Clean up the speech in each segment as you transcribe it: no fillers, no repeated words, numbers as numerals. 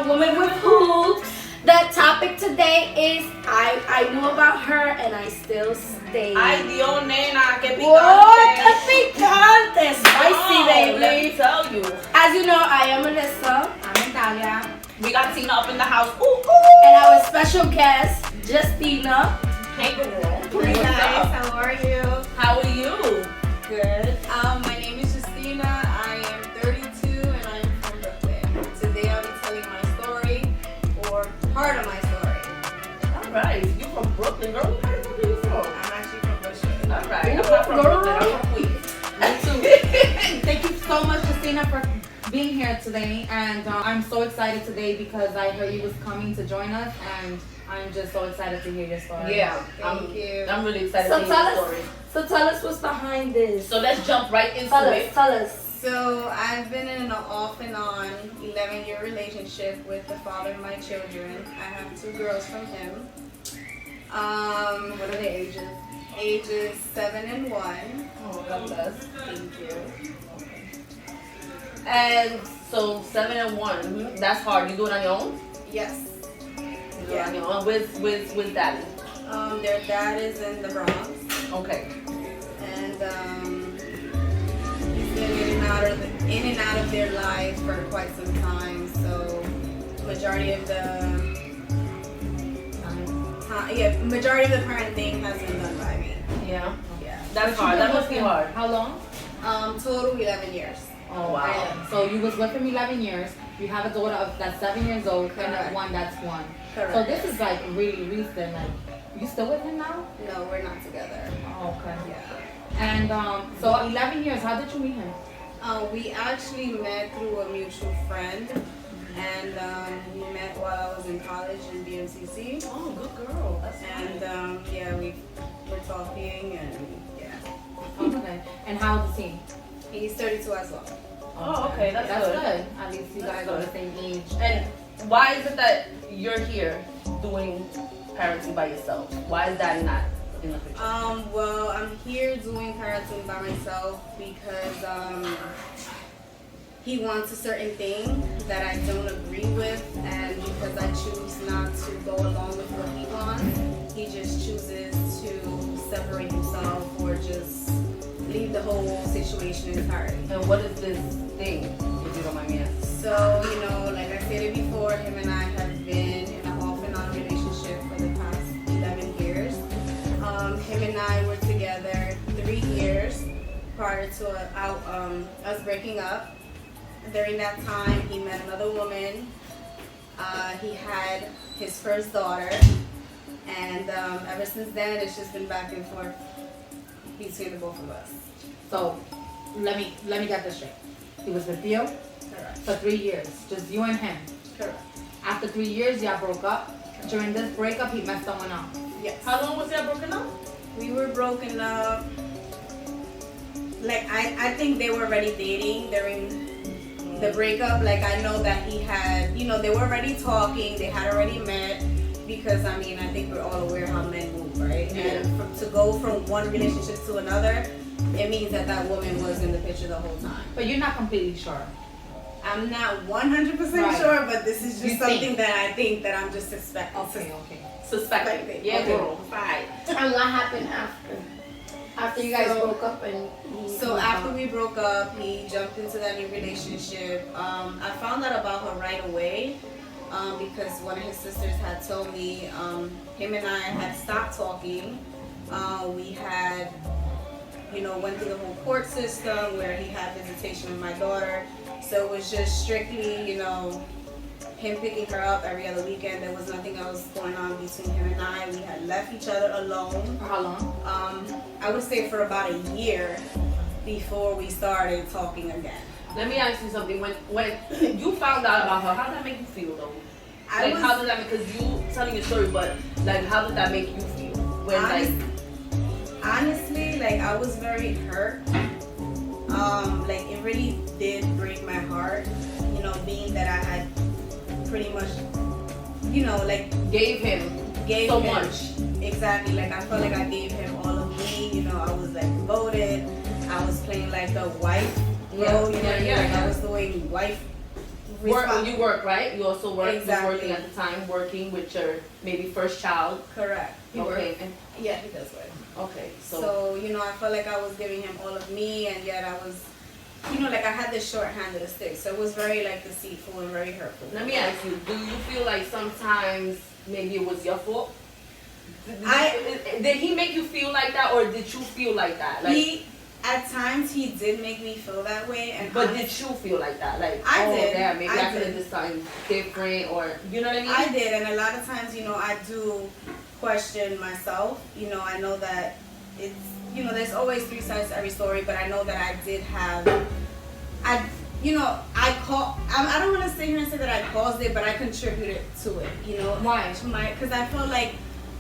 Woman with Hoopz. The topic today is I knew about her and I still stay. Ay, Dios, nena, qué picante. What? ¡Qué picante! Spicy, baby. Let me tell you. As you know, I am Alyssa. I'm Natalia. We got Tina up in the house. Ooh, ooh. And our special guest, Justina. Hey, girl. Hey guys, how are you? How are you? Good. My name is Justina. I am 32 and I'm from Brooklyn. Today I'll be telling my story, or part of my story. All right. You from Brooklyn, girl? Where the fuck are you from? I'm actually from Bushwick. All right. I'm not from Brooklyn. I'm from Queens. Me too. Thank you so much, Justina, for being here today. And I'm so excited today because I heard you was coming to join us, and I'm just so excited to hear your story. Yeah. Thank you. I'm really excited So to hear tell your us, story. tell us what's behind this. So let's jump right into Tell it. us, tell us. So I've been in an off and on 11-year relationship with the father of my children. I have 2 girls from him. What are the ages? Ages 7 and 1. Oh, God bless. Thank you. And so 7 and 1. That's hard. You do it on your own? Yes. You do it on your own. With daddy. Their dad is in the Bronx. Okay. And he's been in and out of their lives for quite some time. So majority of the majority of the parenting has been done by me. Yeah. Yeah. That's hard. That must be hard. How long? Total 11 years. Oh, wow. So you was with him 11 years. You have a daughter that's 7 years old, and Correct. one that's 1. Correct. So this is like really recent. Like, you still with him now? No, we're not together. Oh, okay. Yeah. And so 11 years. How did you meet him? We actually met through a mutual friend, and we met while I was in college in BMCC. Oh, good girl. That's And yeah, we were talking, and yeah. Okay. And how old is he? He's 32 as well. Oh, okay. That's good. good. At least you guys That's are the good. same age. And why is it that you're here doing parenting by yourself? Why is daddy not in the picture? Well, I'm here doing parenting by myself because he wants a certain thing that I don't agree with, and because I choose not to go along with what he wants, he just chooses to separate himself or just leave the whole situation entirely. And what is this thing, if you don't mind me asking? So, you know, like I stated before, him and I have been in an off and on relationship for the past 11 years. Him and I were together 3 years prior to us breaking up. During that time, he met another woman. He had his first daughter. And ever since then, it's just been back and forth between the both of us. So let me get this straight. He was with you Correct. for 3 years, just you and him. Correct. After 3 years, y'all broke up. During this breakup, he met someone else. Yes. How long was y'all broken up? We were broken up. Like I think they were already dating during the breakup. Like I know that he had, you know, they were already talking. They had already met because I mean I think we're all aware how men move, right? Yeah. And to go from one relationship to another, it means that that woman was in the picture the whole time. But you're not completely sure. I'm not 100% Right. sure, but this is just You something think. that I think that I'm just suspecting. Okay. Suspecting. Yeah, Okay. girl. Right. And what happened after? After you guys So- broke up and So after we broke up, he jumped into that new relationship. I found out about her right away because one of his sisters had told me him and I had stopped talking. We had, you know, went through the whole court system where he had visitation with my daughter. So it was just strictly, you know, him picking her up every other weekend. There was nothing else going on between him and I. We had left each other alone. For how long? I would say for about a year before we started talking again. Let me ask you something. When you found out about her, how did that make you feel though? I was, How did that make? Because you telling your story, but like, how did that make you feel? When honestly, like I was very hurt. Like it really did break my heart. You know, being that I had pretty much, you know, like gave him so him much. Exactly. Like I felt like I gave him all of me. You know, I was like devoted. I was playing like the wife role. You know, like I was doing wife You work, right? You also work. Exactly. You was working at the time, working with your maybe first child. Correct. He Okay. worked. Yeah, he does work. Okay. So, you know, I felt like I was giving him all of me, and yet I was, you know, like I had this short hand of the stick. So it was very like deceitful and very hurtful. Let me ask you: do you feel like sometimes maybe it was your fault? Did he make you feel like that, or did you feel like that? Like, At times he did make me feel that way, and but did you feel like that? Like, I oh did. damn, maybe I could did. have done something different, or you know what I mean? I did, and a lot of times, you know, I do question myself. You know, I know that it's, you know, there's always three sides to every story, but I know that I did have, you know, I don't want to sit here and say that I caused it, but I contributed to it, you know. Why? Because I felt like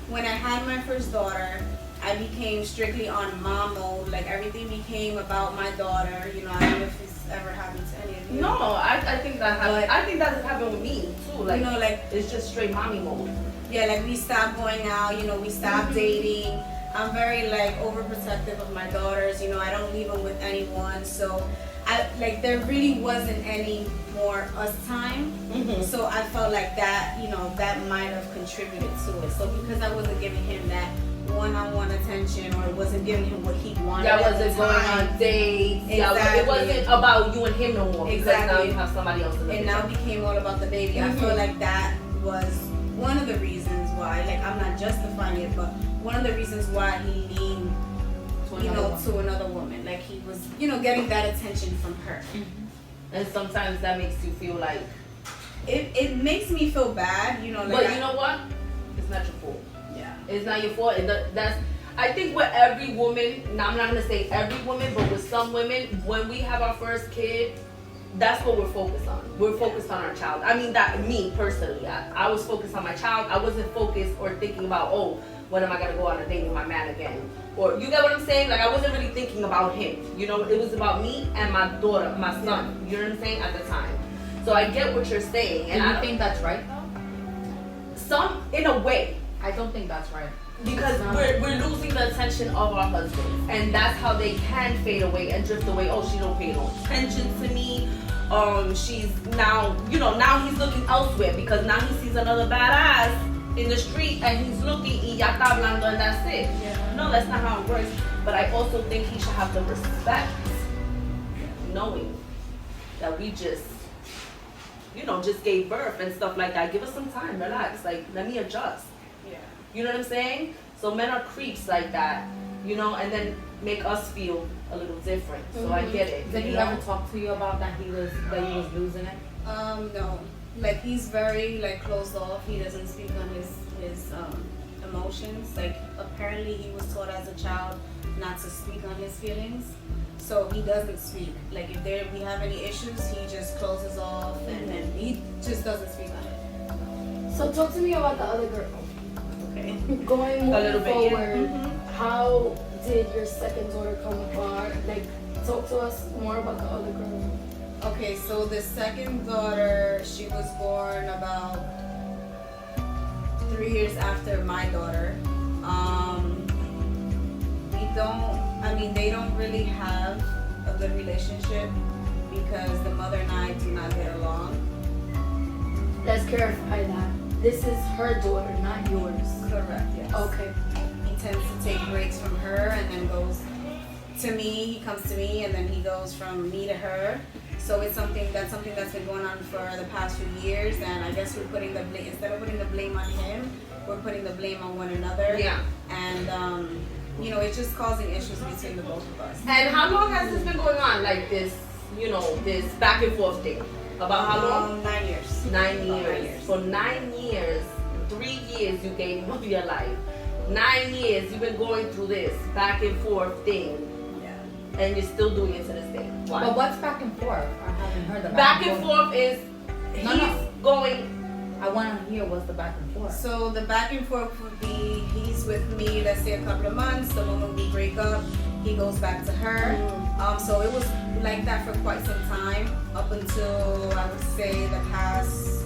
when I had my first daughter, I became strictly on mom mode. Like everything became about my daughter. You know, I don't know if it's ever happened to any of you. No, I think that happened. But- I think that happened with me too. Like, you know, like it's just straight mommy mode. yeah, like we stopped going out. You know, we stopped dating. I'm very like overprotective of my daughters. You know, I don't leave them with anyone. So, there really wasn't any more us time. Mm-hmm. So I felt like that, you know, that might have contributed to it. So because I wasn't giving him that one-on-one attention, or wasn't giving him what he wanted. That at wasn't the going time, on dates. Exactly. Yeah, it wasn't about you and him no more. Because now Exactly. you have somebody else in the It picture. now became all about the baby. I feel like that was one of the reasons why, like I'm not justifying it, but one of the reasons why he leaned, you know, to another woman. Like he was, you know, getting that attention from her. And sometimes that makes you feel like. It makes me feel bad, you know. Like But you know what? It's not your fault. Yeah. It's not your fault. That's. I think with every woman, now I'm not gonna say every woman, but with some women, when we have our first kid, that's what we're focused on. We're focused on our child. I mean, that me personally, I was focused on my child. I wasn't focused or thinking about, oh, when am I gonna go on a date with my man again? Or you get what I'm saying? Like I wasn't really thinking about him. You know, it was about me and my daughter, my son. You know what I'm saying? At the time. So I get what you're saying, and And I I think that's right though? some in a way. I don't think that's right. Because we're losing the attention of our husbands, and that's how they can fade away and drift away. Oh, she don't pay no attention to me. She's now, you know, now he's looking elsewhere because now he sees another badass in the street and he's looking y ya está hablando and that's it. Yeah. No, that's not how it works. But I also think he should have the respect, knowing that we just, you know, just gave birth and stuff like that. Give us some time, relax. Like, let me adjust. Yeah. You know what I'm saying? So men are creeps like that, you know, and then make us feel a little different. So I get it. Did you he know? ever talk to you about that he was losing it? No. Like he's very like closed off. He doesn't speak on his emotions. Like apparently he was taught as a child not to speak on his feelings. So he doesn't speak. Like if we have any issues, he just closes off and then he just doesn't speak on it. So talk to me about the other girl. Okay. Going A little moving bit, yeah. forward, Mhm. how did your second daughter come apart? Like, talk to us more about the other girl. Okay, so the second daughter, she was born about 3 years after my daughter. They don't really have a good relationship because the mother and I do not get along. Let's clarify that. This is her daughter, not yours. Correct, yes. Okay. He tends to take breaks from her and then goes to me. He comes to me and then he goes from me to her. So it's something that's been going on for the past few years, and I guess we're putting the blame, instead of putting the blame on him, we're putting the blame on one another. Yeah. And you know, it's just causing issues between the both of us. And how long has this been going on? Like this, you know, this back and forth thing? About how long? 9 years. 9 About years. 9 years. For 9 years, 3 years you gave him of your life. 9 years you've been going through this back and forth thing, Yeah. and you're still doing it to this day. Why? But what's back and forth? I haven't heard of Back and forth is No, he's no. going. I want to hear what's the back and forth. So the back and forth would be he's with me, let's say a couple of months. The moment we break up, he goes back to her. So it was like that for quite some time, up until I would say the past,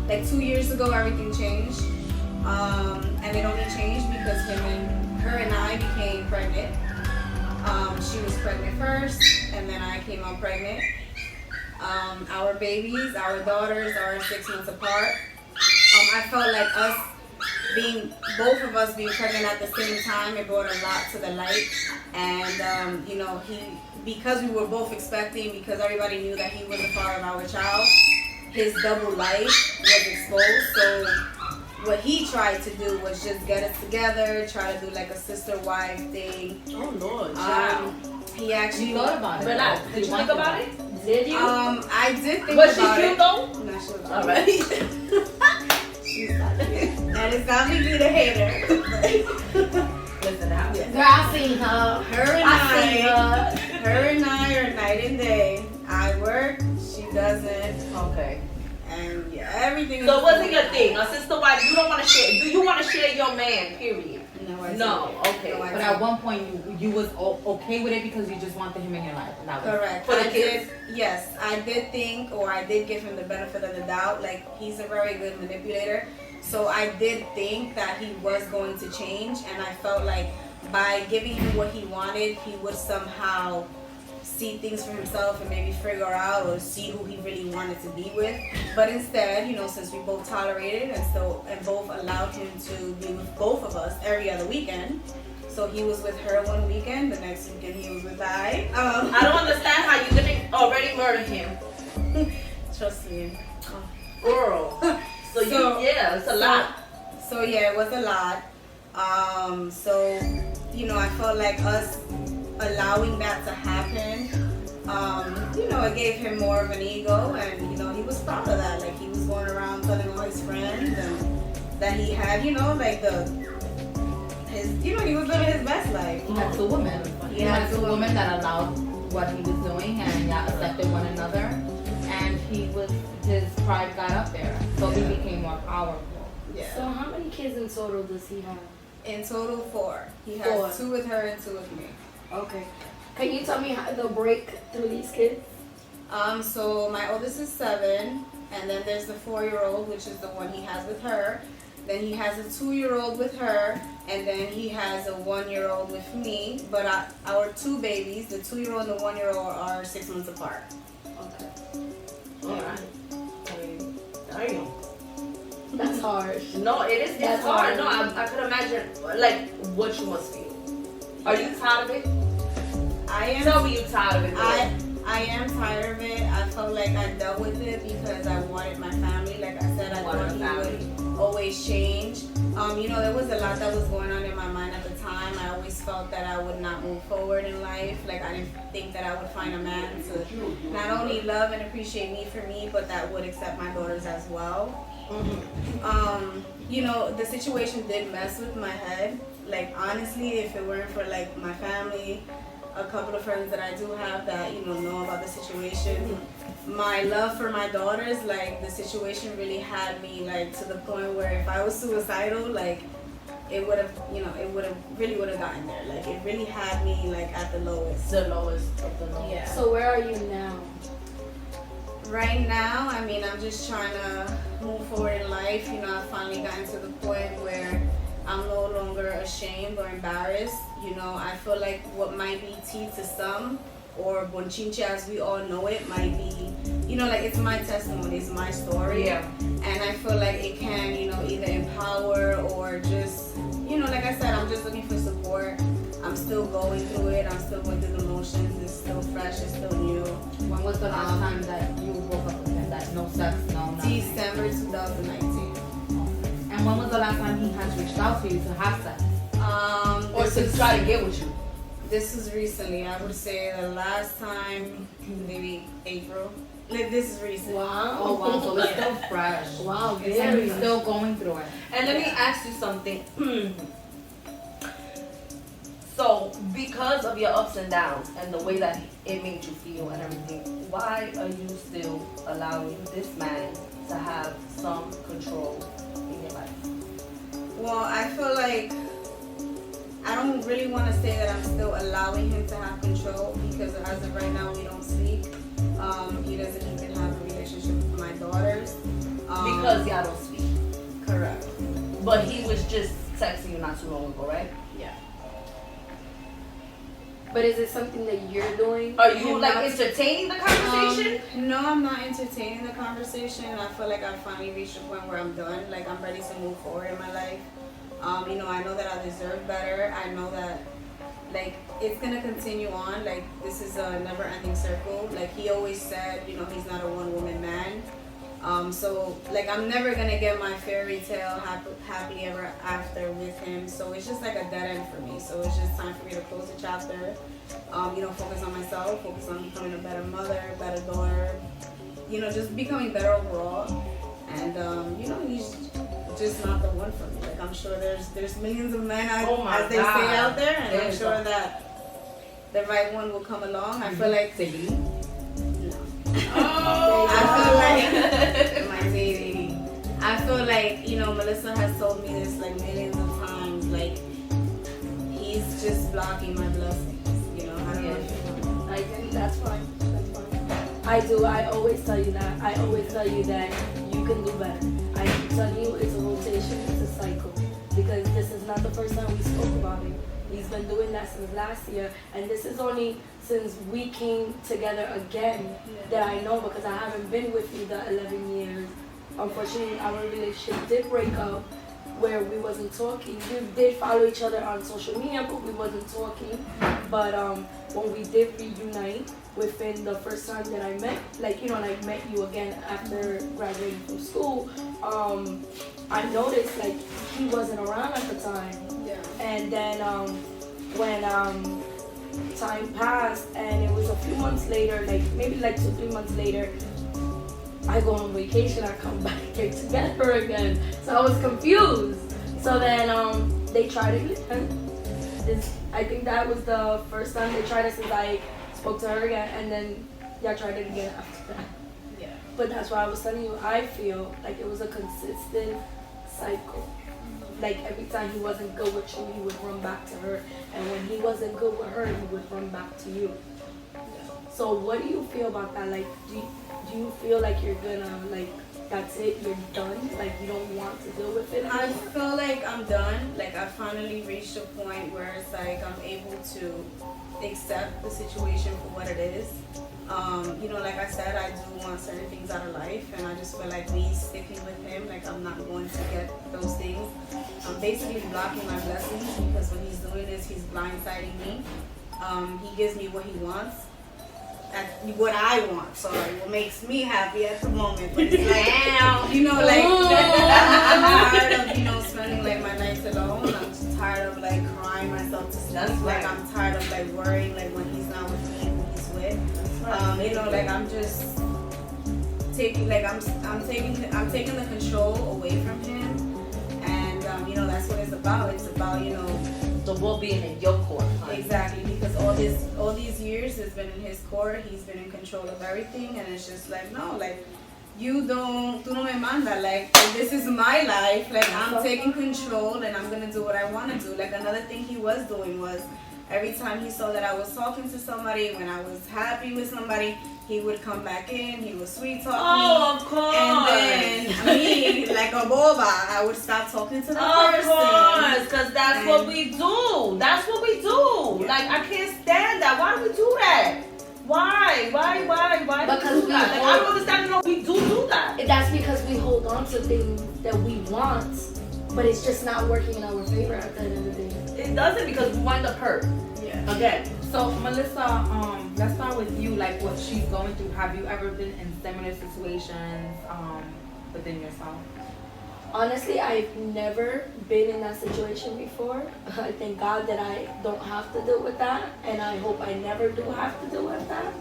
like 2 years ago, everything changed. And it only changed because her and I became pregnant. She was pregnant first, and then I came out pregnant. Our babies, our daughters are 6 months apart. I felt like both of us being pregnant at the same time, it brought a lot to the light. And, because we were both expecting, because everybody knew that he was the father of our child, his double life was exposed. So what he tried to do was just get us together, try to do like a sister-wife thing. Oh Lord, child. He actually thought about it. Relax. Did you think about it? Did you? I did think Was about she it. cute though? No, she was All right. She's not cute. That is not me being a hater. Listen, how? Girl, I seen her. Her and I are night and day. I work, she doesn't, Okay. and yeah, everything. So is what's it your thing? A sister wife? You don't want to share? Do you want to share your man? Period. No, I No. don't. Okay. No, I But at one point, you was okay with it because you just wanted him in your life. And that was Correct. For the I kids? yes, I did think, or I did give him the benefit of the doubt. Like, he's a very good manipulator. So I did think that he was going to change, and I felt like by giving him what he wanted, he would somehow see things for himself and maybe figure out or see who he really wanted to be with. But instead, since we both tolerated and both allowed him to be with both of us every other weekend. So he was with her one weekend, the next weekend he was with I. I don't understand how you didn't already murder him, Trust me. girl. So it's a lot. So yeah, it was a lot. I felt like us allowing that to happen, it gave him more of an ego, and he was proud of that. Like, he was going around telling all his friends and that he had, he was living his best life. He had two women. He had two women that allowed what he was doing and accepted one another. And his pride got up there, so he became more powerful. Yeah. So how many kids in total does he have? In total, 4. He has 4. 2 with her and 2 with me. Okay. Can you tell me how the break through these kids? So my oldest is 7, and then there's the 4-year-old, which is the one he has with her. Then he has a 2-year-old with her, and then he has a 1-year-old with me. But our 2 babies, the 2-year-old and the 1-year-old, are 6 months apart. Okay. Alright. Damn. That's harsh. No, it is. It's That's hard. hard. No, I could imagine like what you must feel. Are you tired of it? I am. Tell me you're tired of it. I am tired of it. I felt like I dealt with it because I wanted my family. Like I said, I thought he would always change. There was a lot that was going on in my mind at the time. I always felt that I would not move forward in life. Like, I didn't think that I would find a man to not only love and appreciate me for me, but that would accept my daughters as well. The situation did mess with my head. Like, honestly, if it weren't for like my family, a couple of friends that I do have that know about the situation, my love for my daughters, like, the situation really had me like to the point where if I was suicidal, like, it would have really gotten there. Like, it really had me like at the lowest. The lowest of the lowest. Yeah. So where are you now? Right now, I'm just trying to move forward in life. I've finally gotten to the point where I'm no longer ashamed or embarrassed. I feel like what might be tea to some, or bonchinche as we all know it, might be, it's my testimony, it's my story. Yeah. And I feel like it can, either empower or just, like I said, I'm just looking for support. I'm still going through it. I'm still going through the motions. It's still fresh. It's still new. When was the last time that you broke up with him? That no sex, no nothing? December 2019. And when was the last time he has reached out to you to have sex? Or to try to get with you. This is recently. I would say the last time, maybe April. Like, this is recent. Wow. Oh wow, so it's still fresh. Wow, And very he's still going through it. And let me ask you something. So, because of your ups and downs and the way that it made you feel and everything, why are you still allowing this man to have some control in your life? Well, I feel like I don't really want to say that I'm still allowing him to have control, because as of right now we don't speak. He doesn't even have a relationship with my daughters. Because y'all don't speak. Correct. But he was just texting you not too long ago, right? Yeah. But is it something that you're doing? Are you And like not- entertaining the conversation? No, I'm not entertaining the conversation. I feel like I finally reached a point where I'm done. Like I'm ready to move forward in my life. You know, I know that I deserve better. I know that like it's gonna continue on. Like this is a never-ending circle. Like he always said, you know, he's not a one-woman man. So like I'm never gonna get my fairy tale happily ever after with him. So it's just like a dead end for me. So it's just time for me to close the chapter. You know, focus on myself, focus on becoming a better mother, better daughter. You know, just becoming better overall. And you know, he's just not the one for me. Like I'm sure there's millions of men as they say out there, and I'm sure that the right one will come along. I feel like I feel like, you know, Melissa has told me this like millions of times, like he's just blocking my blessings, you know. I don't know. I think that's fine. That's fine. I do. I always tell you that. I always tell you that you can do better. I keep telling you it's a rotation, it's a cycle. Because this is not the first time we spoke about it. He's been doing that since last year, and this is only since we came together again that I know, because I haven't been with you the 11 years. Unfortunately, our relationship did break up where we wasn't talking. We did follow each other on social media, but we wasn't talking. But when we did reunite within the first time that I met, like, you know, like met you again after graduating from school, I noticed like he wasn't around at the time. Yeah. And then when time passed and it was a few months later, like maybe like 2-3 months later, I go on vacation, I come back here together again. So I was confused. So then they tried it again. I think that was the first time they tried it since I spoke to her again, and then y'all tried it again after that. Yeah. But that's why I was telling you, I feel like it was a consistent cycle. Like every time he wasn't good with you, he would run back to her. And when he wasn't good with her, he would run back to you. So what do you feel about that? Like, do you feel like you're gonna, like, that's it, you're done? Like, you don't want to deal with it I anymore? feel like I'm done. Like I finally reached a point where it's like I'm able to accept the situation for what it is. You know, like I said, I do want certain things out of life, and I just feel like me sticking with him, like I'm not going to get those things. I'm basically blocking my blessings, because what he's doing is he's blindsiding me. He gives me what he wants, at what I want, sorry, what makes me happy at the moment. But it's like, you know, like I'm tired of, you know, spending like my nights alone. I'm just tired of like crying myself to sleep. That's Like right. I'm tired of like worrying like when he's not with me, who he's with. You know, like I'm just taking, like I'm taking the control away from him, and you know that's what it's about. It's about, you know, The ball being in your court, honey. exactly, because all these years it's been in his court. He's been in control of everything, and it's just like, no, like tú no me manda. Like this is my life. Like I'm taking control, and I'm gonna do what I want to do. Like another thing he was doing was, every time he saw that I was talking to somebody, when I was happy with somebody, he would come back in, he would sweet talk Oh, me. of course. And then me, like a boba, I would stop talking to the Of person. course, because that's And- what we do. That's what we do. Yeah. Like, I can't stand that. Why do we do that? Why? Why do Because we do we that? Like, I don't understand. No, we do that. That's because we hold on to things that we want, but it's just not working in our favor at the end of the day. It doesn't, because we wind up hurt. Yeah. Again. So Melissa, let's start with you. Like what she's going through. Have you ever been in similar situations within yourself? Honestly, I've never been in that situation before. I thank God that I don't have to deal with that, and I hope I never do have to deal with that.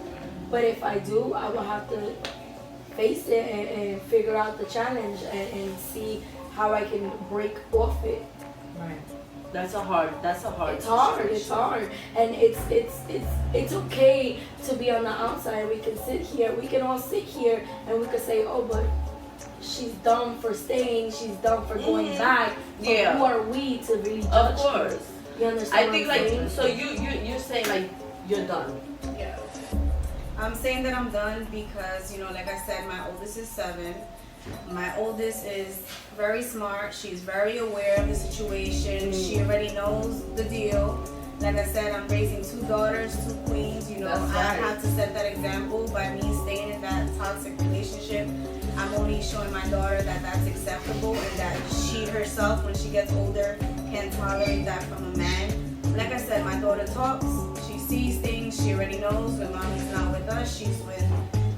But if I do, I will have to face it and figure out the challenge and see how I can break off it. Right. That's a hard. It's hard. It's hard, and it's okay to be on the outside. We can sit here. We can all sit here, and we can say, "Oh, but she's dumb for staying. She's dumb for going back." But Yeah. who are we to really judge? Of course. her? You understand? I what think I'm like saying? so you're saying like you're done. Yeah. I'm saying that I'm done because, you know, like I said, my oldest is 7. My oldest is very smart. She's very aware of the situation. She already knows the deal. Like I said, I'm raising 2 daughters, 2 queens. You know, That's I right. have to set that example by me staying in that toxic relationship. I'm only showing my daughter that that's acceptable and that she herself, when she gets older, can tolerate that from a man. Like I said, my daughter talks. She sees things. She already knows when mommy's not with us, she's with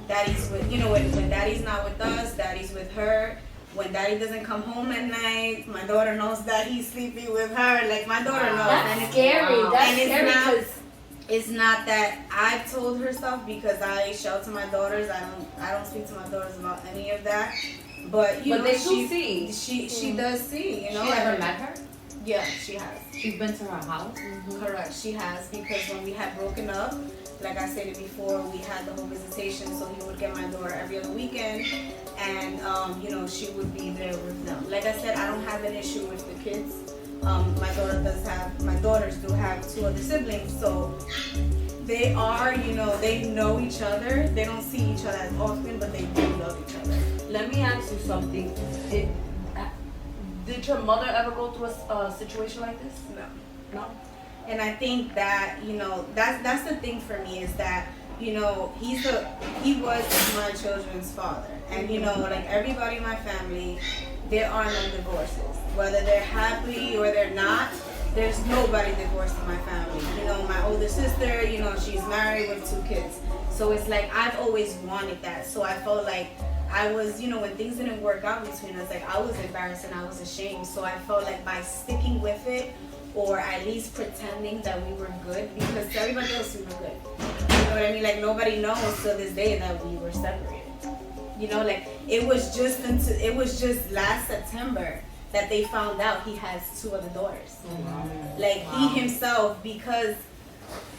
daddy's with. You know, when daddy's not with us, daddy's with her. When daddy doesn't come home at night, my daughter knows that he's sleeping with her. Like my daughter knows. And That's it's- scary. Wow. That's And it's scary not- because It's not that I've told her stuff because I shelter my daughters. I don't speak to my daughters about any of that. But you But know, they do she see. she does see. You know, She ever and- met her? Yeah, she has. She's been to her house. Correct, she has, because when we had broken up, like I stated before, we had the whole visitation, so he would get my daughter every other weekend, and you know, she would be there with them. Like I said, I don't have an issue with the kids. My daughters do have 2 other siblings, so they are, you know, they know each other. They don't see each other as often, but they do love each other. Let me ask you something. Did your mother ever go through a situation like this? No. No. And I think that, you know, that's the thing for me is that, you know, he was my children's father. And, you know, like everybody in my family, there are no divorces. Whether they're happy or they're not, there's nobody divorced in my family. You know, my older sister, you know, she's married with 2 kids. So it's like, I've always wanted that. So I felt like I was, you know, when things didn't work out between us, like I was embarrassed and I was ashamed. So I felt like by sticking with it, or at least pretending that we were good, because to everybody else we were good. You know what I mean? Like nobody knows to this day that we were separated. You know, like it was just last September that they found out he has 2 other daughters. Like he himself, because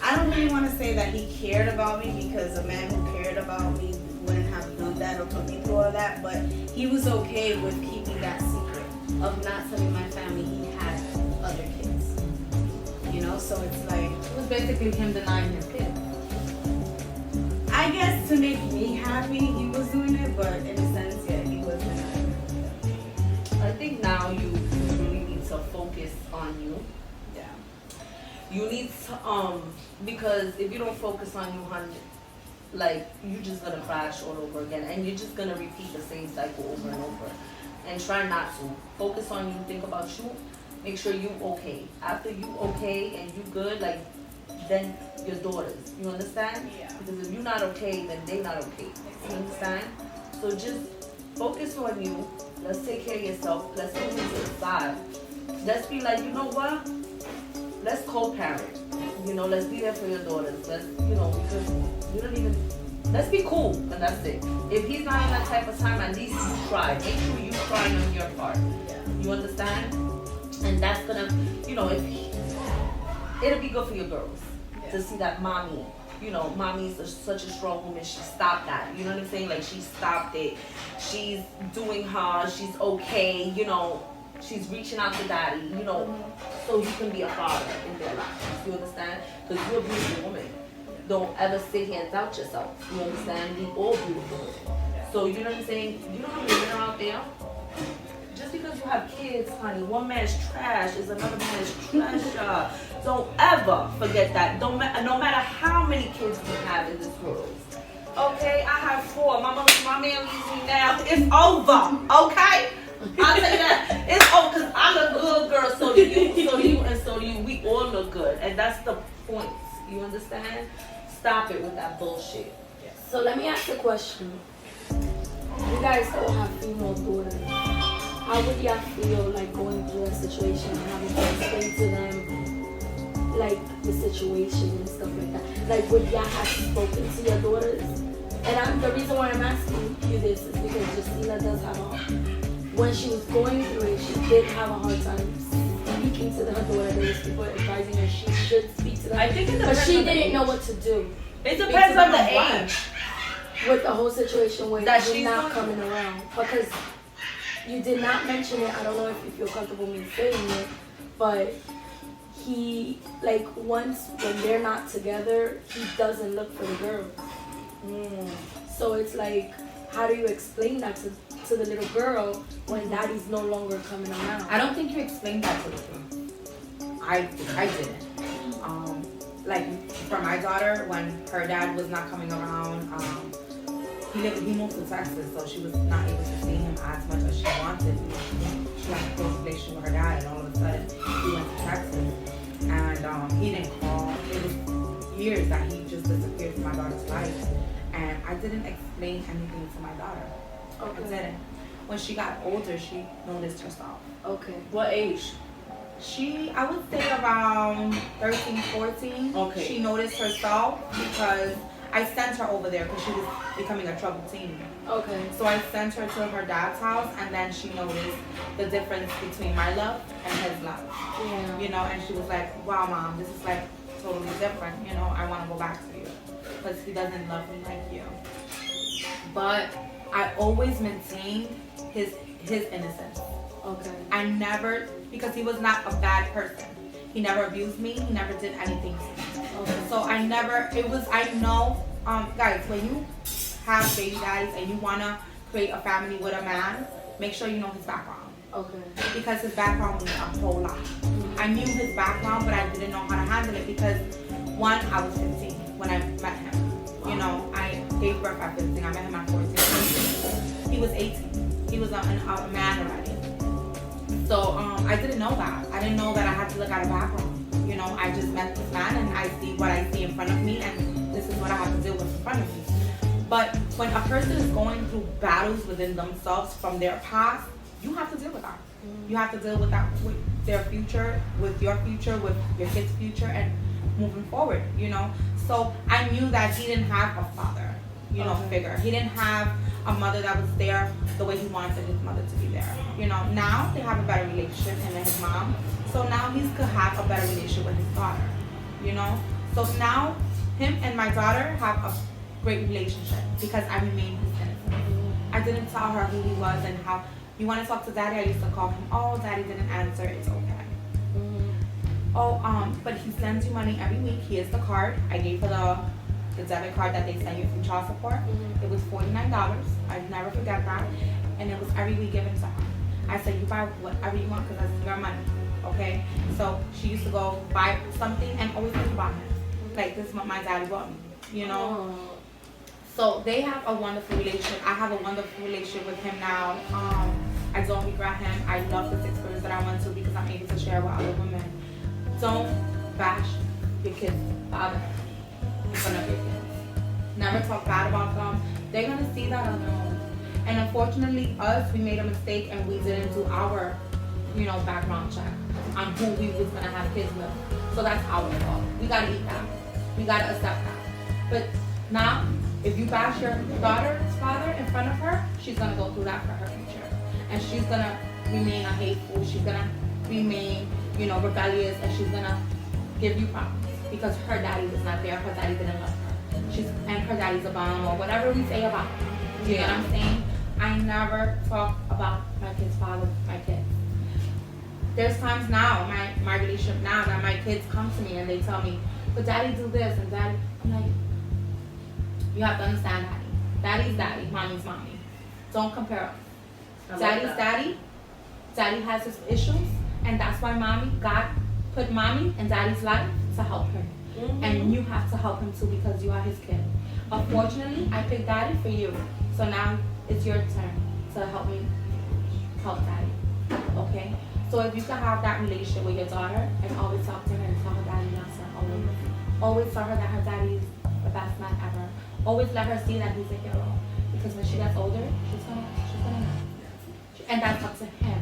I don't really want to say that he cared about me, because a man who cared about me wouldn't have done that or put me through all that, but he was okay with keeping that secret of not telling my family he had other kids. You know, so it's like, It was basically him denying his kids. I guess to make me happy he was doing it, but in a sense, yeah, he was denying it. I think now you really need to focus on you. Yeah. You need to, because if you don't focus on you, honey, like you're just gonna crash all over again, and you're just gonna repeat the same cycle over and over. And try not to focus on you. Think about you. Make sure you okay. After you okay and you good, like then your daughters. You understand? Yeah. Because if you're not okay, then they not okay. You understand? So just focus on you. Let's take care of yourself. Let's move into the side. Let's be like, you know what? Let's co-parent. You know, let's be there for your daughters. Let's, you know, because you don't even. Let's be cool, and that's it. If he's not in that type of time, at least you try. Make sure you try on your part. Yeah. You understand? And that's gonna, you know, it'll be good for your girls to see that mommy, you know, mommy's such a strong woman. She stopped that. You know what I'm saying? Like she stopped it. She's doing her. She's okay. You know, she's reaching out to daddy. You know, so you can be a father in their lives. You understand? Because you're a beautiful woman. Don't ever sit here and doubt yourself. You understand? We all beautiful. So you know what I'm saying? You know how many men are out there? Just because you have kids, honey, one man's trash is another man's treasure. Don't ever forget that. No matter how many kids we have in this world. Okay, I have 4. My man leaves me now. It's over. Okay? I'll tell you that. It's over because I'm a good girl. So do you, so do you, and so do you. We all look good. And that's the point. You understand? Stop it with that bullshit. So let me ask a question. You guys all have female daughters. How would y'all feel like going through a situation and having to explain to them like the situation and stuff like that? Like would y'all have spoken to your daughters? And the reason why I'm asking you this is because Justina does have when she was going through it, she did have a hard time speaking to her daughter. There was people advising her she should speak to them. I think it but depends she on the didn't age. know what to do It depends on the why. age. with the whole situation where That you're she's not not- coming around. Because you did not mention it. I don't know if you feel comfortable me saying it, but he, like, once when they're not together, he doesn't look for the girls. So it's like, how do you explain that to the little girl when daddy's no longer coming around? I don't think you explained that to the kids. I didn't. like for my daughter, when her dad was not coming around, he moved to Texas, so she was not able to see him as much as she wanted. She had a close relationship with her dad, and all of a sudden he went to Texas, and he didn't call. It was years that he just disappeared from my daughter's life, and I didn't explain anything to my daughter. Okay. I didn't. When she got older, she noticed herself. Okay. What age? I would say around 13, 14. Okay. She noticed herself because I sent her over there because she was becoming a troubled teen. Okay. So I sent her to her dad's house, and then she noticed the difference between my love and his love. Yeah. You know, and she was like, wow, Mom, this is like totally different. You know, I want to go back to you because he doesn't love me like you. But I always maintained his innocence. Okay. I never, because he was not a bad person. He never abused me. He never did anything to me. Okay. So I know, guys, when you have baby daddies and you want to create a family with a man, make sure you know his background. Okay. Because his background means a whole lot. I knew his background, but I didn't know how to handle it because, one, I was 15 when I met him. You know, I gave birth at 15. I met him at 14. He was 18. He was a man already. So I didn't know that. I didn't know that I had to look at a background. You know, I just met this man and I see what I see in front of me, and this is what I have to deal with in front of me. But when a person is going through battles within themselves from their past, you have to deal with that. You have to deal with that, with their future, with your kids' future, and moving forward, you know. So I knew that he didn't have a father, you know, figure. He didn't have a mother that was there the way he wanted his mother to be there. You know, now they have a better relationship, him and his mom. So now he could have a better relationship with his daughter, you know. So now him and my daughter have a great relationship because I remained his innocent. I didn't tell her who he was and how. You want to talk to daddy? I used to call him. Oh, daddy didn't answer. It's okay. Oh, but he sends you money every week. Here's the card. I gave her the debit card that they send you from child support. It was $49. I never forget that. And it was every week given to her. I said, you buy whatever you want because that's your money. Okay? So she used to go buy something and always think about him. Like, this is what my daddy bought me. You know? So they have a wonderful relationship. I have a wonderful relationship with him now. I don't regret him. I love this experience that I went to because I'm able to share with other women. Don't bash your kids' father in front of your kids. Never talk bad about them. They're gonna see that on their own. And unfortunately, we made a mistake and we didn't do our, background check on who we was gonna have kids with. So that's our fault. We gotta eat that. We gotta accept that. But now, if you bash your daughter's father in front of her, she's gonna go through that for her future. And she's gonna remain a hateful. She's gonna remain, rebellious, and she's gonna give you problems because her daddy was not there. Her daddy didn't love her. And her daddy's a bum or whatever we say about her. You know what I'm saying? I never talk about my kid's father with my kids. There's times now, my relationship now, that my kids come to me and they tell me, but daddy do this and daddy, I'm like, you have to understand daddy. Daddy's daddy, mommy's mommy. Don't compare us. Daddy's daddy. Daddy has his issues, and that's why God put mommy in daddy's life to help him. And you have to help him too because you are his kid. Unfortunately, I picked daddy for you. So now it's your turn to help me help daddy. Okay? So if you can have that relationship with your daughter and always talk to her and tell her daddy loves her always. Always tell her that her daddy is the best man ever. Always let her see that he's a hero. Because when she gets older, she's gonna know. And that's up to him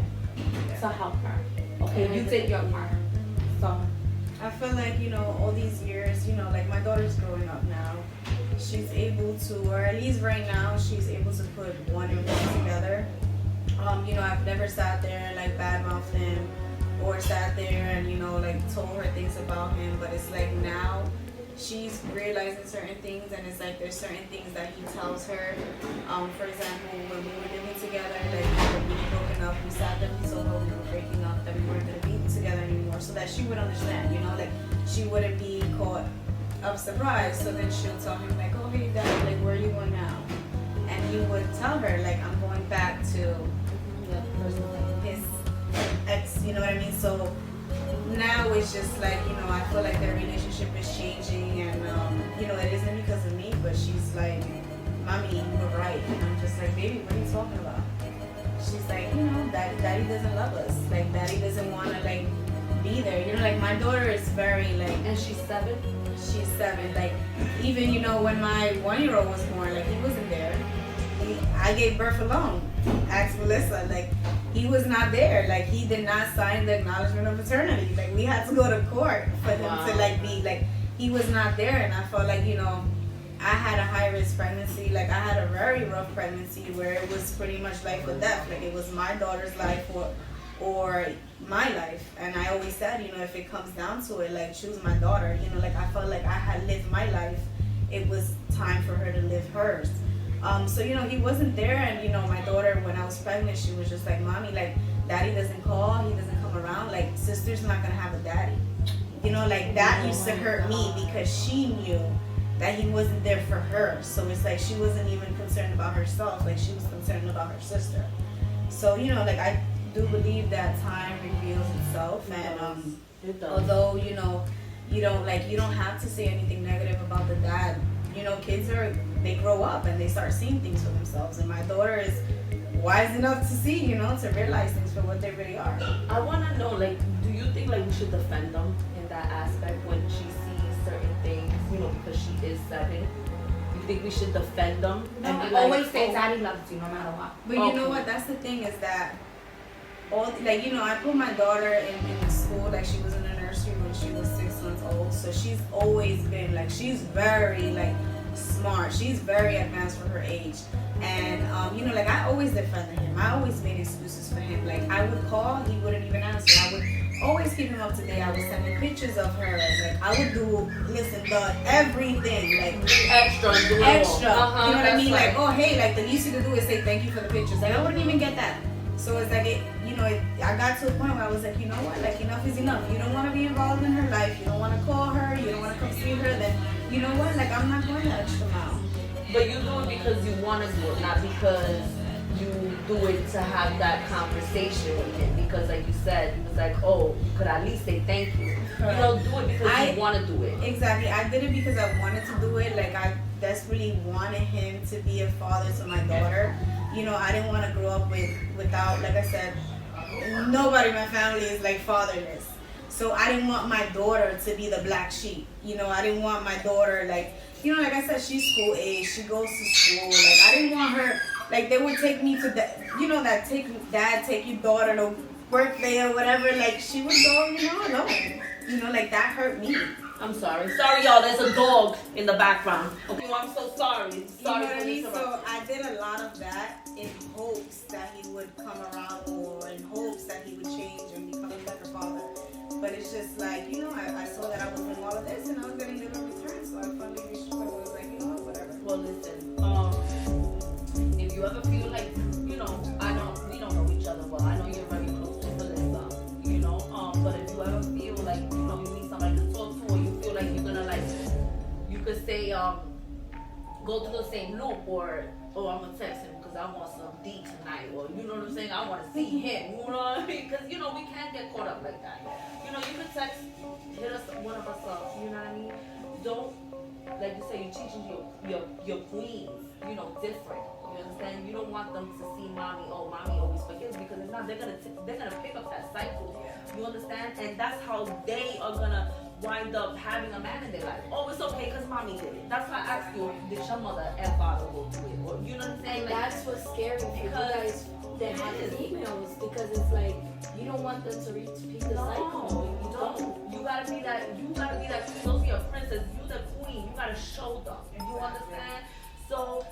to help her. Okay, you did your part. So I feel like, all these years, like my daughter's growing up now. She's able to, or at least right now, she's able to put one and one together. I've never sat there and like badmouthed him or sat there and, told her things about him. But it's like now she's realizing certain things, and it's like there's certain things that he tells her. For example, when we were living together, like when we were broken up, we sat there, we told her we were breaking up, that we weren't gonna be together anymore, so that she would understand, like she wouldn't be caught up surprise. So then she'll tell him like, oh hey dad, like where are you going now? And he would tell her like, I'm going back to his ex, you know what I mean? So now it's it's just like, you know, I feel like their relationship is changing, and you know, it isn't because of me, but she's like, mommy, you were right. And I'm just like, baby, what are you talking about? She's like, you know, daddy doesn't love us. Like, daddy doesn't want to, like, be there. You know, like, my daughter is very, like, And she's 7? she's 7. Like, even, you know, when my 1-year-old was born, like, he wasn't there. I gave birth alone. Ask Melissa. Like, he was not there. Like, he did not sign the acknowledgement of paternity. Like, we had to go to court for him to, like, be, like, he was not there. And I felt like, you know, I had a high-risk pregnancy. Like, I had a very rough pregnancy where it was pretty much life or death. Like, it was my daughter's life or my life. And I always said, you know, if it comes down to it, like, choose my daughter. You know, like, I felt like I had lived my life. It was time for her to live hers. So, you know, he wasn't there. And, you know, my daughter, when I was pregnant, she was just like, mommy, like, daddy doesn't call. He doesn't come around. Like, sister's not going to have a daddy. You know, like, that used to hurt me because she knew that he wasn't there for her. So it's like she wasn't even concerned about herself. Like, she was concerned about her sister. So, you know, like, I do believe that time reveals itself. And although, you know, you don't have to say anything negative about the dad. You know, kids they grow up and they start seeing things for themselves. And my daughter is wise enough to see, you know, to realize things for what they really are. I want to know, like, do you think, like, we should defend them in that aspect when she sees certain things, you know, because she is 7? You think we should defend them? No, And I be like, always say oh, daddy loves you no matter what. But you know what? That's the thing is that all, like, you know, I put my daughter in school. Like, she was in a nursery when she was 6 months old. So she's always been, like, she's very, like, smart. She's very advanced for her age. And, you know, like, I always defended him. I always made excuses for him. Like, I would call, he wouldn't even answer. I would always keep him up to date. I would send him pictures of her. Like, I would do, everything. Like, extra, do it extra. all. You know what I mean? Right. Like, oh, hey, like, the least you could do is say thank you for the pictures. Like, I wouldn't even get that. So it's like, I got to a point where I was like, you know what? Like, enough is enough. You don't want to be involved in her life. You don't want to call her. You don't want to come see her. Then, you know what? Like, I'm not going that extra mile. But you do it because you want to do it, not because you do it to have that conversation with him. Because, like you said, it was like, oh, you could at least say thank you. Correct. You don't do it because you want to do it. Exactly. I did it because I wanted to do it. Like, I desperately wanted him to be a father to my daughter. You know, I didn't want to grow up without, like I said, nobody in my family is, like, fatherless. So I didn't want my daughter to be the black sheep. You know, I didn't want my daughter, like, you know, like I said, she's school age. She goes to school. Like, I didn't want her, like, they would take me to that, you know, that take your daughter to birthday or whatever. Like, she would go, you know, alone. You know, like, that hurt me. I'm sorry. Sorry, y'all. There's a dog in the background. Okay, well, I'm so sorry. You know Sorry what I for mean? this. So I did a lot of that in hopes that he would come around, or in hopes that he would change and become a better father. But it's just like, you know, I saw that I was doing all of this and I was getting little return. So I finally reached a point where I was like, you know what, whatever. Well, listen. If you ever feel like, you know, we don't know each other well. I know you're very close to Melissa, you know. But if you ever feel like, you know, you need somebody to talk to, or you feel like you're gonna, like, you could say, go to the same loop, or I'm gonna text him because I want some D tonight, or you know what I'm saying, I want to see him, you know what I mean? Because, you know, we can't get caught up like that. You know, you could text, hit us, one of us up, you know what I mean? Don't, like you say, you're teaching your queens, you know, different. You understand? You don't want them to see mommy always forgets, because if not, they're gonna pick up that cycle. You understand? And that's how they are gonna wind up having a man in their life. Oh, it's okay because mommy did it. That's why I asked you, did your mother and father go through it? Or, you know what I'm saying? And Like, that's what's scary for you guys that have emails, because it's like you don't want them to repeat the cycle. you don't. You gotta be that those are your princess, you the queen. You gotta show them. You understand? So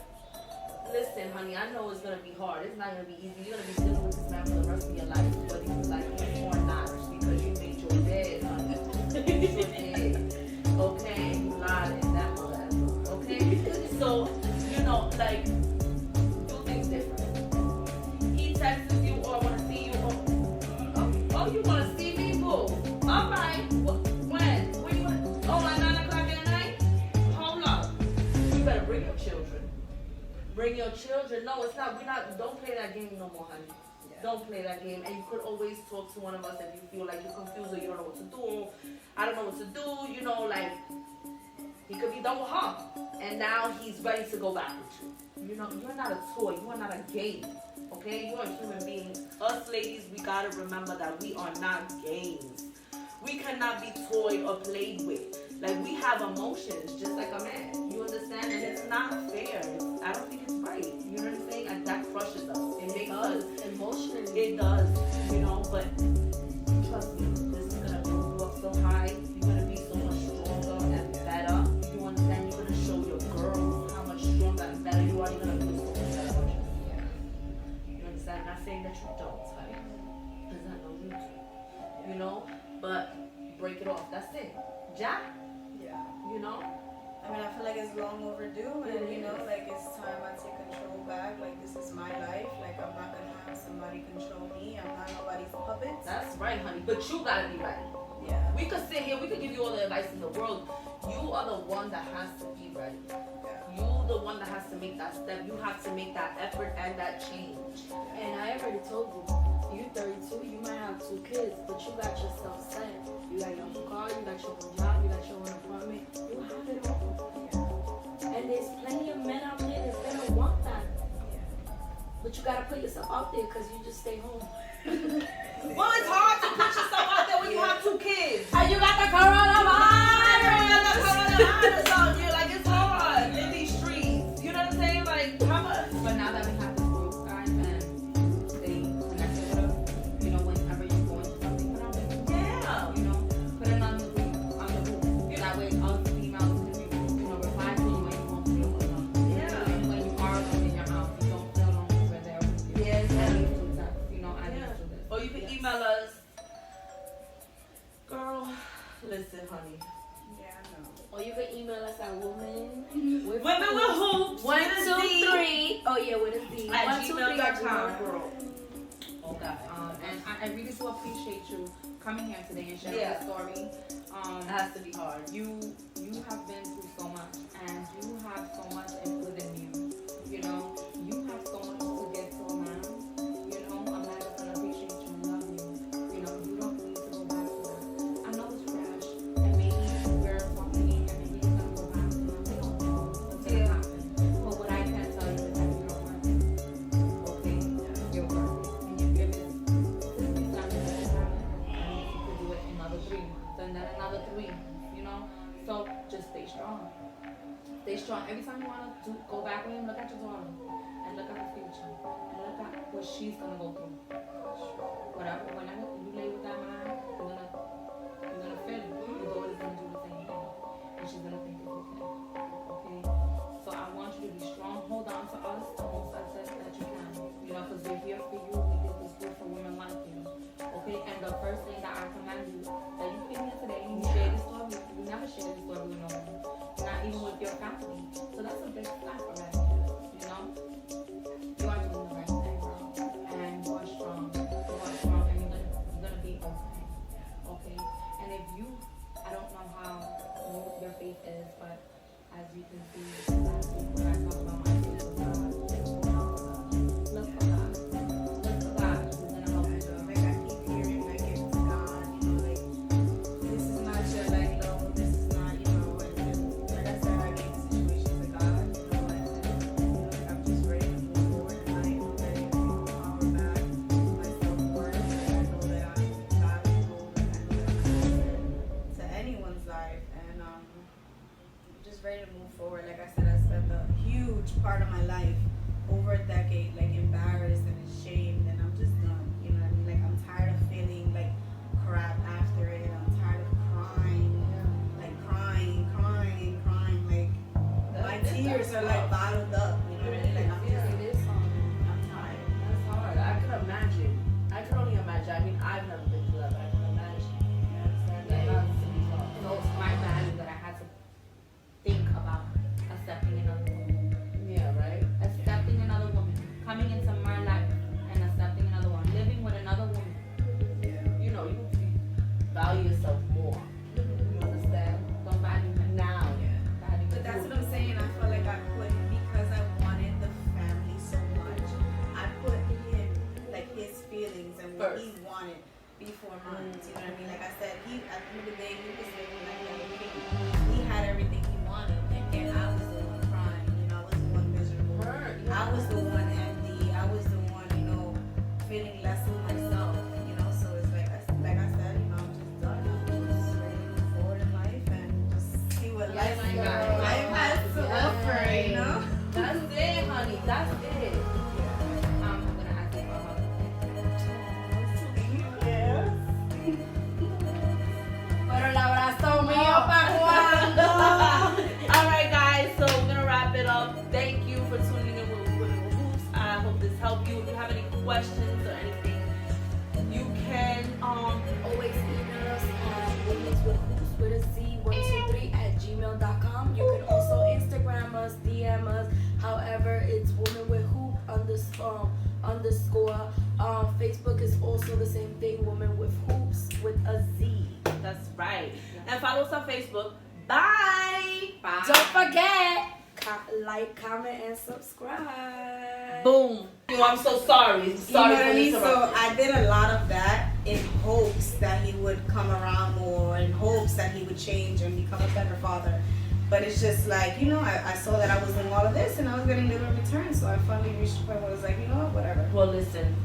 listen, honey, I know it's gonna be hard. It's not gonna be easy. You're gonna be dealing with this man for the rest of your life, whether you like him or not, because you made your bed, honey. You made your bed. Okay? You lied in that whatever. Okay? So, you know, like, do things different. He texts you, or I wanna see you, or oh, you wanna see me? Boo. Alright. When? When you at 9 o'clock at night? Hold up. You better bring your children. bring your children. No, it's not. We're not. Don't play that game no more, honey. Don't play that game. And you could always talk to one of us if you feel like you're confused or you don't know what to do. I don't know what to do. You know, like he could be done with her, and now he's ready to go back with you. You know, you're not a toy. You are not a game. Okay, you are a human being. Us ladies, we gotta remember that we are not games. We cannot be toyed or played with. Like, we have emotions just like a man. You understand? And it's not fair. I don't think it's right. You know what I'm saying? And that crushes us. It makes us emotionally. It does, you know, but trust me, this is gonna move you up so high. You're gonna be so much stronger and better. You understand? You're gonna show your girls how much stronger and better you are. You're gonna feel so much better. You understand? Not saying that you don't, honey. Because I know you do. You know? But break it off. That's it. Jack. Yeah. You know? I mean, I feel like it's long overdue, and you know, like it's time I take control back. Like, this is my life. Like, I'm not gonna have somebody control me. I'm not nobody's puppet. That's right, honey. But you gotta be ready. Yeah. We could sit here, we could give you all the advice in the world. You are the one that has to be ready. Yeah. You the one that has to make that step. You have to make that effort and that change. And I already told you, you're 32, you might have 2 kids, but you got yourself set. You got your own car, you got your own job, you got your own apartment. You have it all. Yeah. And there's plenty of men out there that's gonna want that. Yeah. But you gotta put yourself out there because you just stay home. Well, it's hard to put yourself out there when you have 2 kids. And you got the coronavirus. So you're like, it's hard in these streets. You know what I'm saying? Like, how much? But now that we have this group, guys, and stay connected with us, you know, whenever you're going to something, put on the Yeah. you know, put it on the group, That way, us females can, you know, reply to you when you won't feel alone. Yeah. And when you are alone in your house, you don't feel alone because we're there with you. Yes. I need to text, you know, I need Yeah. to do this. Or you can email us. Girl, listen, honey. Yeah, I know. Or you can email us at women with Hoops. 1, 2, 3. Oh yeah, with a Z. At 1, 2, 3 at gmail.com. gmail.com. Okay. And I really do appreciate you coming here today and sharing Yeah. your story. It has to be hard. You have been through so much, and you have so much within you. You know, you have so much to get to a man. You know, a man that's gonna appreciate you and love you. You know, you don't need to go back to that. I know it's trash, and maybe we're talking, and maybe you're gonna go back to that. We don't know what's gonna happen. But what I can tell you is that you're worth it. Okay, you're worth it, and you give it. This is not gonna happen, and you could do it in another 3 months, and then another 3. You know, so just stay strong. Stay strong. Every time you want to go back with him, look at your daughter and look at the future and look at what she's gonna go through. Whenever you lay with that man, you're gonna feel it. Your daughter's gonna do the same thing, and she's gonna think it's okay. Okay. So I want you to be strong. Hold on to us the most that you can. You know, because we're here for you. We did this good for women like you. Okay. And the first thing that I commend you that you came here today and you shared this story. You never shared this story with no one. Not even with your family. So that's a big step already. You know? You are doing the right thing, girl. And you are strong. You are strong and you're gonna be okay. Okay? And if you, I don't know how smooth your faith is, but as you can see last week when I talked about my faith with God, look for God. Look for God. He's gonna help you. Like, I keep hearing, like, it's God, you know, like, this is not your, like, no, this is not, you know, and like I said, I gave the situation to God, you know, and you know, like, I'm just ready to move forward, and I am ready to power back my self-worth, and I know that I'm valuable, and I know that I'm important to anyone's life, and I'm just ready to move forward. Like I said, I spent a huge part of my life, over a decade, like, embarrassed and ashamed, and I'm just done, you know what I mean? Like, I'm tired of feeling like crap after it. I'm tired of crying, like crying, like my tears are like bottled up, you know what I mean? Like, I'm just, It is hard. I'm tired. That's hard. I could imagine. I could only imagine. I mean, I've never been through that, but I can imagine. You understand? That has to be hard. So it's my value that I had to think about accepting another woman. Yeah, right? Accepting another woman. Coming into my life and accepting another one. Living with another woman. You know, you value yourself more. You understand? Don't value him. Now. Value But that's what I'm saying. I feel like I put, because I first. he wanted before mine. You know what I mean? Like I said, he at the end of the day, he was living like everything. He had everything he wanted, and then I was the one crying. You know, I was the one miserable. I was the one empty. I was the one, you know, feeling less of myself. You know, so it's like I said, you know, I'm just done. I'm just ready to move forward in life and just see what life has to offer. You know. That's it, honey. That's it. I'm gonna ask you about Pero el abrazo mío para cuando. Alright guys, so we're gonna wrap it up. Thank you for tuning in with Hoopz. I hope this helped you. If you have any questions or anything, you can Always email us at womenswithhoops with a Z123@gmail.com. You can also Instagram us, DM us. However, it's woman with hoop underscore. Facebook is also the same thing, woman with hoops with a Z. that's right. And follow us on Facebook. Bye. Don't forget, like, comment, and subscribe. Boom. Oh, I'm so sorry. You know Sorry what for I mean? So interrupting. I did a lot of that in hopes that he would come around more, in hopes that he would change and become a better father. But it's just like, you know, I saw that I was doing all of this and I was getting little return. So I finally reached a point where I was like, you know what, whatever. Well, listen.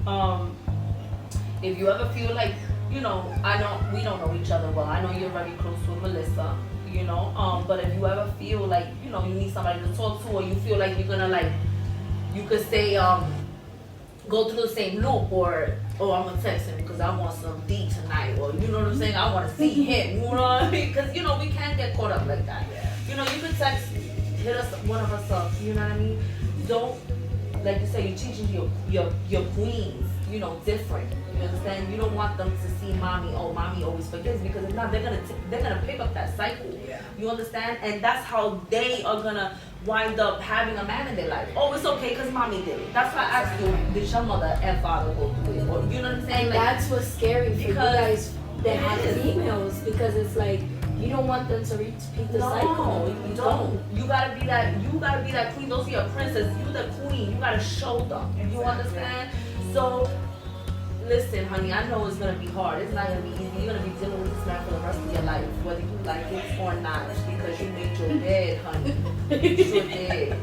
If you ever feel like, you know, I know we don't know each other well. I know you're very close with Melissa. You know, but if you ever feel like, you know, you need somebody to talk to, or you feel like you're gonna, like, you could say go through the same loop, or I'm gonna text him because I want some D tonight, or you know what I'm saying, I want to see him, you know what I mean? Because, you know, we can't get caught up like that. You know, you could text, hit us, one of us up, you know what I mean? Don't, like you say, you're teaching your queens, you know, different. You understand? You don't want them to see mommy, oh, mommy always forgets, because if not, they're gonna pick up that cycle. Yeah. You understand? And that's how they are gonna wind up having a man in their life. Oh, it's okay because mommy did it. That's why I asked you, did your mother and father go through it? Or, you know what I'm saying? And Like, that's what's scary for you because guys that it have is. females, because it's like you don't want them to repeat the cycle. no, you don't. You gotta be that queen. Those are your princess. You the queen. You gotta show them. You understand? So listen, honey, I know it's gonna be hard. It's not gonna be easy. You're gonna be dealing with this man for the rest of your life, whether you like it or not, because you made your bed, honey. You sure did.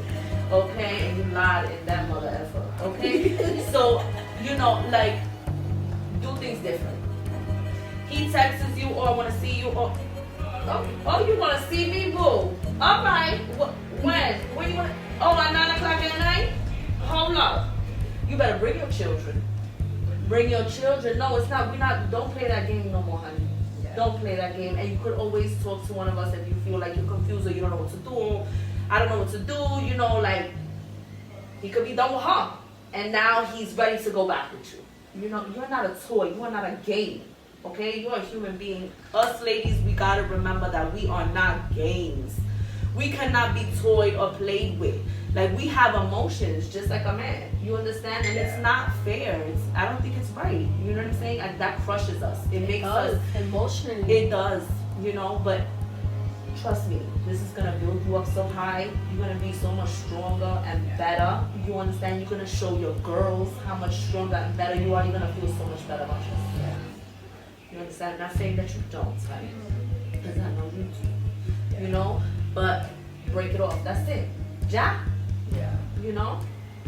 Okay? And you lied in that mother effer. Okay? So, you know, like, do things different. He texts you, or I wanna see you, or oh, you wanna see me, boo? Alright. When? When you wanna? Oh, at 9 o'clock at night? Hold up. You better bring your children. Bring your children. No, it's not. Don't play that game no more, honey. Yeah. Don't play that game. And you could always talk to one of us if you feel like you're confused or you don't know what to do. I don't know what to do. You know, like, he could be done with her. And now he's ready to go back with you. You know, you're not a toy. You are not a game. Okay? You're a human being. Us ladies, we gotta remember that we are not games. We cannot be toyed or played with. Like, we have emotions just like a man. You understand? And it's not fair. I don't think it's right. You know what I'm saying? And that crushes us. It makes us emotionally. It does, you know, but trust me, this is gonna build you up so high. You're gonna be so much stronger and better. You understand? You're gonna show your girls how much stronger and better you are. You're gonna feel so much better about yourself. You understand? I'm not saying that you don't, right? Because I know you do. You know? But break it off. That's it. Ja? Yeah. You know?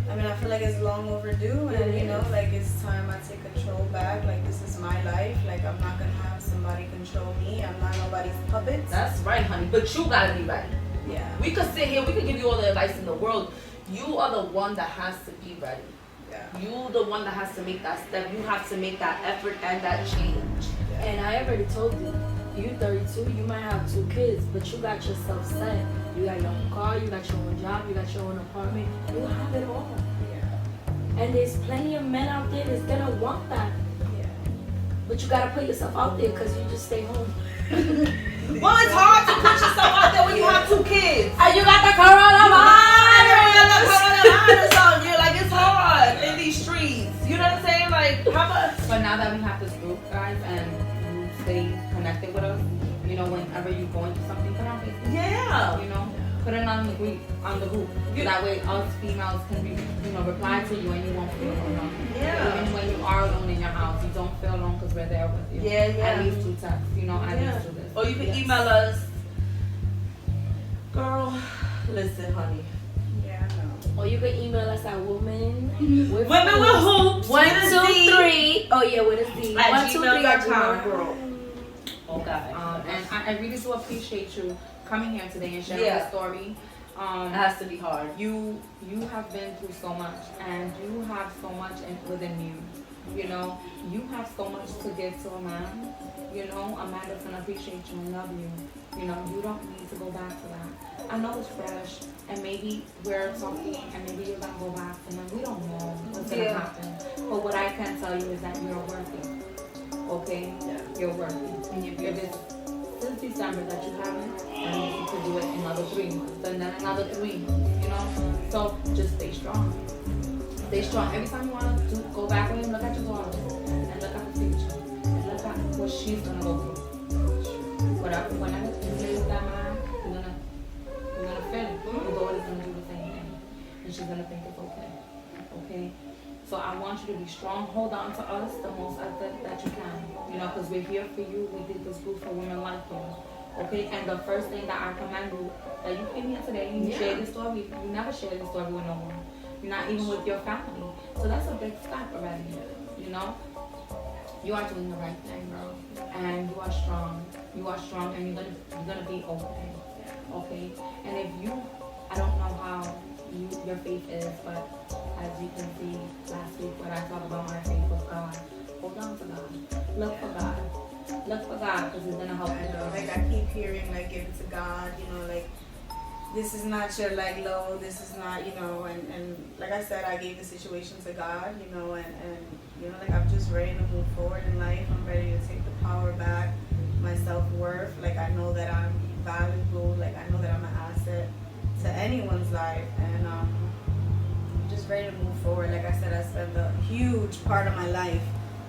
I mean, I feel like it's long overdue, and you know, like it's time I take control back. Like, this is my life. Like, I'm not gonna have somebody control me. I'm not nobody's puppet. That's right, honey. But you gotta be ready. Yeah. We could sit here, we could give you all the advice in the world. You are the one that has to be ready. Yeah. You the one that has to make that step. You have to make that effort and that change. And I already told you, you 32, you might have 2 kids, but you got yourself set. You got your own car, you got your own job, you got your own apartment. You have it all. Yeah. And there's plenty of men out there that's gonna want that. Yeah. But you gotta put yourself out there because you just stay home. Well, it's hard to put yourself out there when you have 2 kids. And you got the coronavirus! You're like, it's hard in these streets. You know what I'm saying? Like, how much? But now that we have this group, guys, and you stay connected with us, you know, whenever you're going through something, put on Facebook. Yeah. You know, put it on the group. That way, us females can, reply to you, and you won't feel alone. Yeah. Even when you are alone in your house, you don't we're there with you. Yeah, yeah. At least 2 texts, you know, at Yeah. least 2 this. Or you can Yes. email us. Girl, listen, honey. Yeah, I know. Or you can email us at women with Women with hoops. One, with a two, Z. three. Oh yeah, with a Z. At 1, 2, 3 at gmail.com. gmail. Okay. And I really do appreciate you coming here today and sharing Yeah. your story. It has to be hard. You have been through so much, and you have so much within you. You know, you have so much to give to a man. You know, a man that's gonna appreciate you and love you. You know, you don't need to go back to that. I know it's fresh, and maybe we're talking, and maybe you're gonna go back to him. We don't know what's gonna Yeah. happen. But what I can tell you is that you're worthy. Okay? Yeah. You're worthy. And if it's since December that you haven't, and you could do it in another 3 months, and then another 3, you know? So just stay strong. Stay strong. Every time you want to go back with him, look at your daughter and look at the future. And look at what she's gonna go through. Whenever you lay with that man, you're gonna feel it. Your daughter's gonna do the same thing. And she's gonna think it's okay. Okay? So I want you to be strong. Hold on to us the most that you can. You know, because we're here for you. We did this group for women like you. Okay? And the first thing that I commend you, that you came here today, you shared this story. You never shared this story with no one. You're not even with your family. So that's a big step already. You know? You are doing the right thing, girl. And you are strong. You are strong, and you're gonna be okay. Okay? And if you, I don't know how your faith is, but as you can see last week when I talked about my faith with God, hold on to God. Look for God. Look for God, because He's gonna help I you. know, like I keep hearing, like, give it to God, you know, like, this is not your, like, low, this is not, you know, and like I said, I gave the situation to God, you know, and you know, like, I'm just ready to move forward in life. I'm ready to take the power back, my self-worth. Like, I know that I'm valuable, like, I know that I'm an asset to anyone's life, and I'm just ready to move forward. Like I said, I spent a huge part of my life,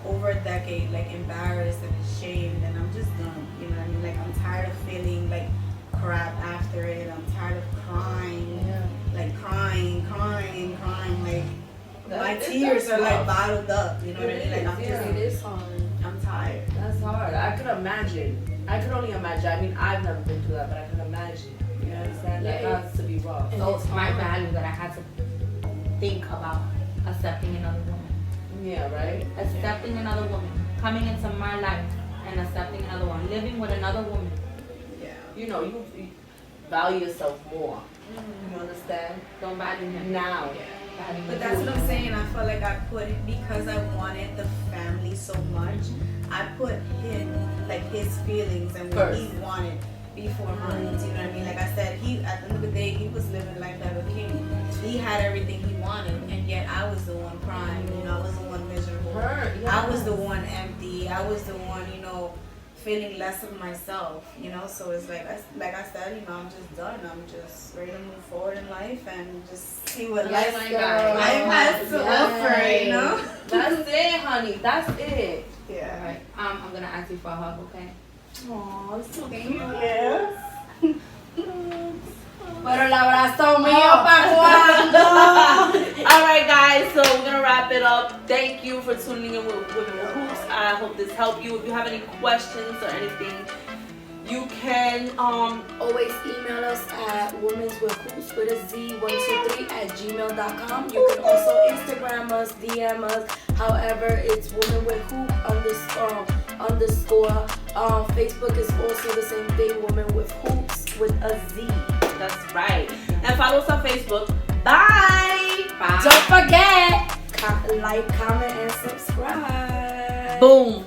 over a decade, like, embarrassed and ashamed, and I'm just done, you know what I mean? Like, I'm tired of feeling like crap after it. I'm tired of crying, like crying, like my tears are like bottled up, you know what I mean? Like, I'm just, It is hard. I'm tired. That's hard. I could imagine. I could only imagine. I mean, I've never been through that, but I can imagine. You understand? That Yeah, has to be rough. And So it's it's my hard. value that I had to think about accepting another woman. Yeah, right? Accepting another woman. Coming into my life and accepting another one. Living with another woman. Yeah. You know, you value yourself more. You understand? Don't value him. Now. Value But you. that's what I'm saying. I felt like I put it, because I wanted the family so much, I put him, like, his feelings and what he wanted before mine. You know what I mean? Like I said, he, at the end of the day, he was living life like a king. He had everything he wanted, and yet I was the one crying. You know, I was the one miserable. I was the one empty. I was the one, you know, feeling less of myself. You know, so it's like I said, you know, I'm just done. I'm just ready to move forward in life and just see what life has to offer. You know. That's it, honey. That's it. Yeah. Alright. I'm gonna ask you for a hug, okay? Aw, it's so Thank cute. you. Yes. Pero el abrazo mío pa' cuando. Alright, guys, so we're gonna wrap it up. Thank you for tuning in with Women with Hoops. I hope this helped you. If you have any questions or anything, you can Always email us at womenswithhoops with a Z123@gmail.com. You can also Instagram us, DM us. However, it's women with hoop underscore. Facebook is also the same thing, women with hoops with a Z. that's right. And follow us on Facebook. Bye. Bye. Don't forget, like, comment, and subscribe. Boom.